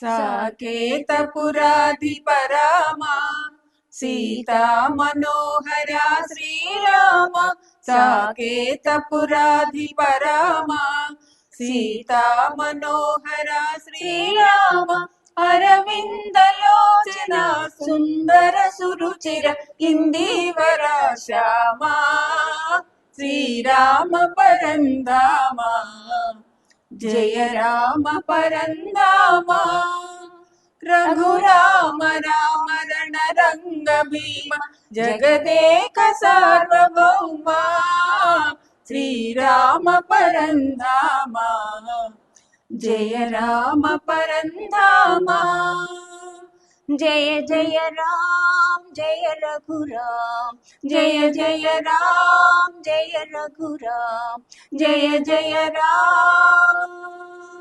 సాకేతపురాధిపరామ సీతా మనోహర శ్రీరామ సాకేతపురాధిపరామ సీతా మనోహర శ్రీరామ అరవిందలోచన సుందర సురుచిర ఇందీవర శ్యామ శ్రీరామ పరంధామ జయ రామ పరంధామ రఘురామ రామ రణరంగ భీమ జగదేక సార్వభౌమ శ్రీరామ పరంధామ జయ రామ పరంధామ జయ జయ రామ్ జయ రఘురామ్ జయ జయ రామ్ జయ రఘురామ్ జయ జయ రామ్